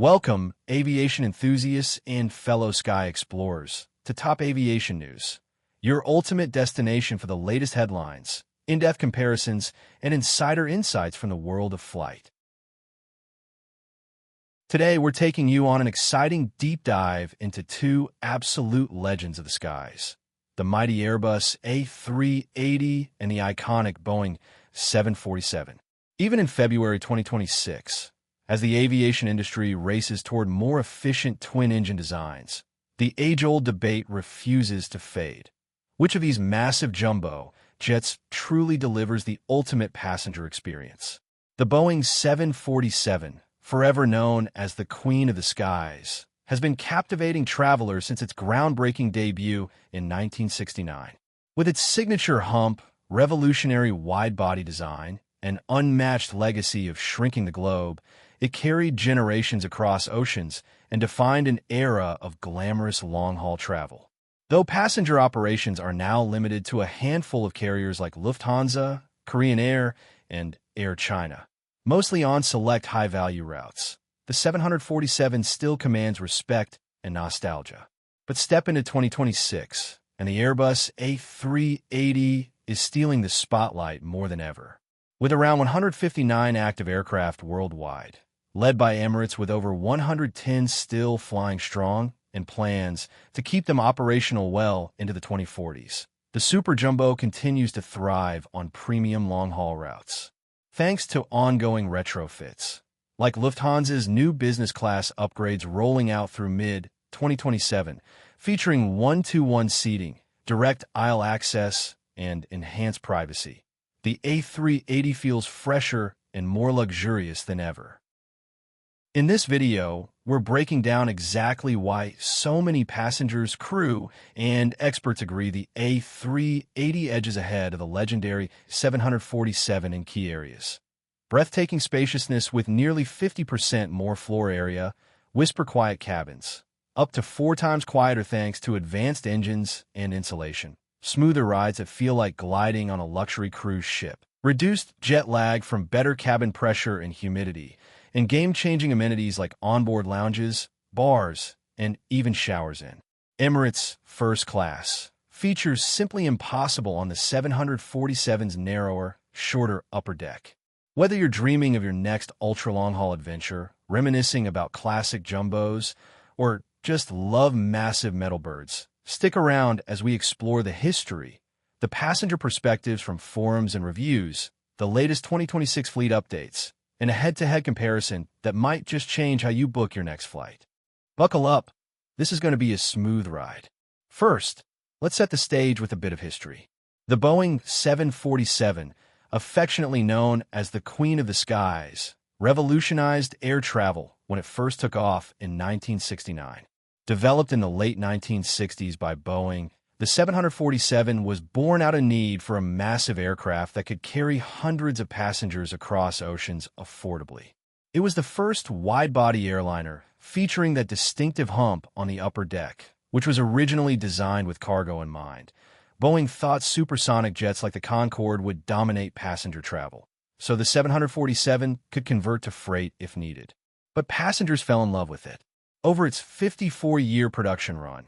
Welcome, aviation enthusiasts and fellow sky explorers, to Top Aviation News, your ultimate destination for the latest headlines, in-depth comparisons, and insider insights from the world of flight. Today, we're taking you on an exciting deep dive into two absolute legends of the skies, the mighty Airbus A380 and the iconic Boeing 747. Even in February 2026, as the aviation industry races toward more efficient twin-engine designs, the age-old debate refuses to fade. Which of these massive jumbo jets truly delivers the ultimate passenger experience? The Boeing 747, forever known as the Queen of the Skies, has been captivating travelers since its groundbreaking debut in 1969. With its signature hump, revolutionary wide-body design, and unmatched legacy of shrinking the globe, it carried generations across oceans and defined an era of glamorous long-haul travel. Though passenger operations are now limited to a handful of carriers like Lufthansa, Korean Air, and Air China, mostly on select high-value routes, the 747 still commands respect and nostalgia. But step into 2026, and the Airbus A380 is stealing the spotlight more than ever. With around 159 active aircraft worldwide, led by Emirates with over 110 still flying strong, and plans to keep them operational well into the 2040s, the Super Jumbo continues to thrive on premium long-haul routes. Thanks to ongoing retrofits, like Lufthansa's new business class upgrades rolling out through mid-2027, featuring 1-to-1 seating, direct aisle access, and enhanced privacy, the A380 feels fresher and more luxurious than ever. In this video, we're breaking down exactly why so many passengers, crew, and experts agree the A380 edges ahead of the legendary 747 in key areas. Breathtaking spaciousness with nearly 50% more floor area, whisper-quiet cabins, up to 4 times quieter thanks to advanced engines and insulation, smoother rides that feel like gliding on a luxury cruise ship, reduced jet lag from better cabin pressure and humidity, and game-changing amenities like onboard lounges, bars, and even showers in. Emirates First Class features simply impossible on the 747's narrower, shorter upper deck. Whether you're dreaming of your next ultra-long-haul adventure, reminiscing about classic jumbos, or just love massive metal birds, stick around as we explore the history, the passenger perspectives from forums and reviews, the latest 2026 fleet updates, and a head-to-head comparison that might just change how you book your next flight. Buckle up. This is going to be a smooth ride. First, let's set the stage with a bit of history. The Boeing 747, affectionately known as the Queen of the Skies, revolutionized air travel when it first took off in 1969. Developed in the late 1960s by Boeing, the 747 was born out of need for a massive aircraft that could carry hundreds of passengers across oceans affordably. It was the first wide-body airliner featuring that distinctive hump on the upper deck, which was originally designed with cargo in mind. Boeing thought supersonic jets like the Concorde would dominate passenger travel, so the 747 could convert to freight if needed. But passengers fell in love with it. Over its 54-year production run,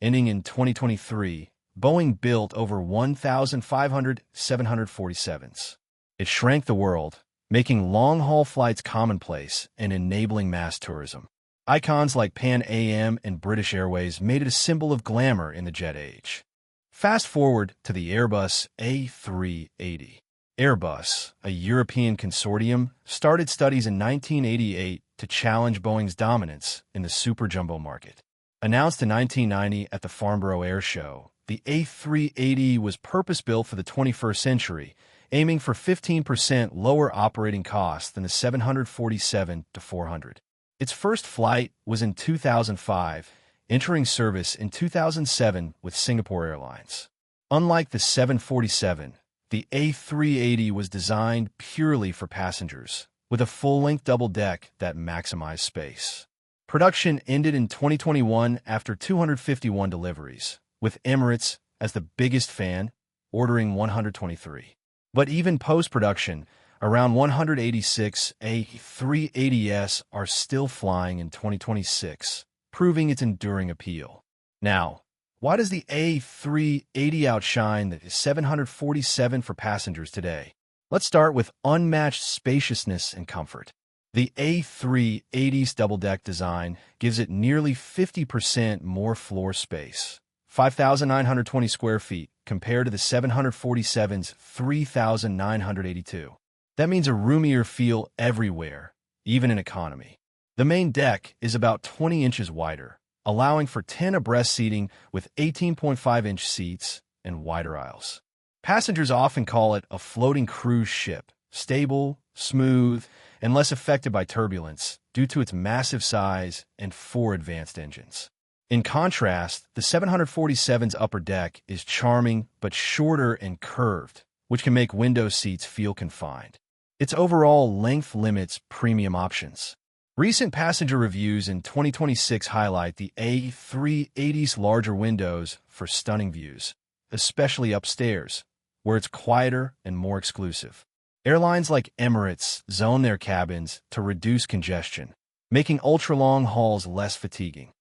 ending in 2023, Boeing built over 1,500 747s. It shrank the world, making long-haul flights commonplace and enabling mass tourism. Icons like Pan Am and British Airways made it a symbol of glamour in the jet age. Fast forward to the Airbus A380. Airbus, a European consortium, started studies in 1988 to challenge Boeing's dominance in the super jumbo market. Announced in 1990 at the Farnborough Air Show, the A380 was purpose-built for the 21st century, aiming for 15% lower operating costs than the 747-400. Its first flight was in 2005, entering service in 2007 with Singapore Airlines. Unlike the 747, the A380 was designed purely for passengers, with a full-length double deck that maximized space. Production ended in 2021 after 251 deliveries, with Emirates as the biggest fan, ordering 123. But even post-production, Around 186 A380s are still flying in 2026, proving its enduring appeal. Now, why does the A380 outshine the 747 for passengers today? Let's start with unmatched spaciousness and comfort. The A380's double-deck design gives it nearly 50% more floor space, 5,920 square feet, compared to the 747's 3,982. That means a roomier feel everywhere, even in economy. The main deck is about 20 inches wider, allowing for 10 abreast seating with 18.5-inch seats and wider aisles. Passengers often call it a floating cruise ship, stable, smooth, and less affected by turbulence due to its massive size and 4 advanced engines. In contrast, the 747's upper deck is charming but shorter and curved, which can make window seats feel confined. Its overall length limits premium options. Recent passenger reviews in 2026 highlight the A380's larger windows for stunning views, especially upstairs, where it's quieter and more exclusive. Airlines like Emirates zone their cabins to reduce congestion, making ultra-long hauls less fatiguing.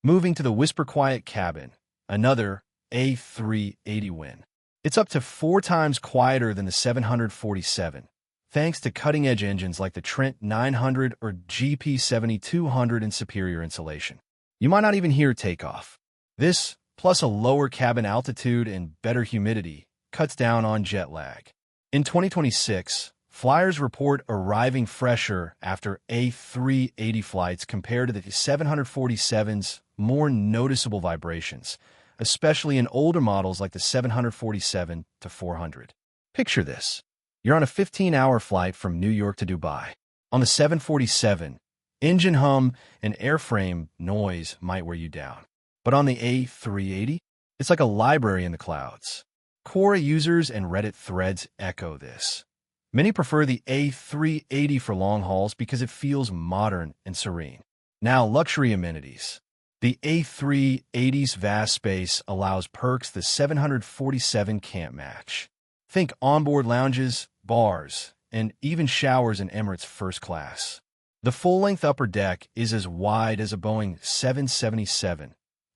Moving to the Whisper Quiet cabin, another A380 win. It's up to 4 times quieter than the 747, thanks to cutting-edge engines like the Trent 900 or GP7200 and superior insulation. You might not even hear takeoff. This, plus a lower cabin altitude and better humidity, cuts down on jet lag. In 2026, flyers report arriving fresher after A380 flights compared to the 747's more noticeable vibrations, especially in older models like the 747-400. Picture this. You're on a 15-hour flight from New York to Dubai. On the 747, engine hum and airframe noise might wear you down. But on the A380, it's like a library in the clouds. Quora users and Reddit threads echo this. Many prefer the A380 for long hauls because it feels modern and serene. Now, luxury amenities. The A380's vast space allows perks the 747 can't match. Think onboard lounges, bars, and even showers in Emirates First Class. The full-length upper deck is as wide as a Boeing 777,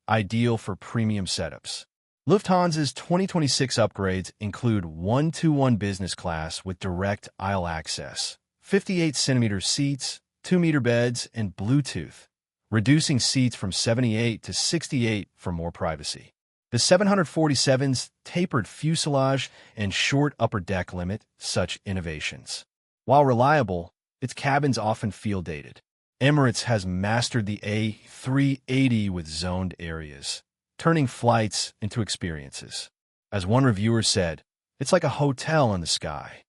ideal for premium setups. Lufthansa's 2026 upgrades include 121 business class with direct aisle access, 58-centimeter seats, 2-meter beds, and Bluetooth, reducing seats from 78 to 68 for more privacy. The 747's tapered fuselage and short upper deck limit such innovations. While reliable, its cabins often feel dated. Emirates has mastered the A380 with zoned areas, turning flights into experiences. As one reviewer said, it's like a hotel in the sky.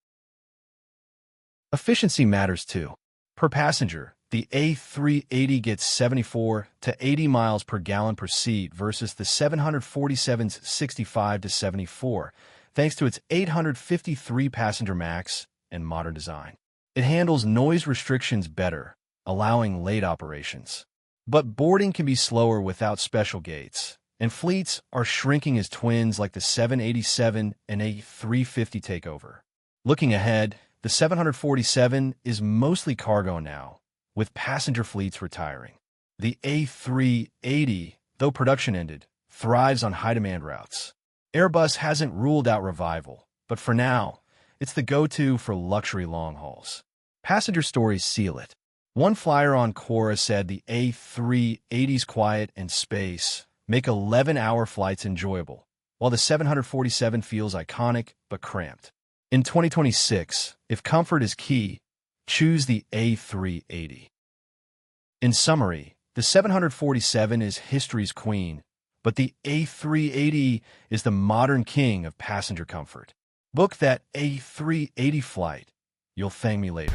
Efficiency matters too. Per passenger, the A380 gets 74 to 80 miles per gallon per seat versus the 747's 65 to 74, thanks to its 853 passenger max and modern design. It handles noise restrictions better, allowing late operations. But boarding can be slower without special gates, and fleets are shrinking as twins like the 787 and A350 take over. Looking ahead, the 747 is mostly cargo now, with passenger fleets retiring. The A380, though production ended, thrives on high-demand routes. Airbus hasn't ruled out revival, but for now, it's the go-to for luxury long hauls. Passenger stories seal it. One flyer on Quora said the A380's quiet and space make 11-hour flights enjoyable, while the 747 feels iconic but cramped. In 2026, if comfort is key, choose the A380. In summary, the 747 is history's queen, but the A380 is the modern king of passenger comfort. Book that A380 flight. You'll thank me later.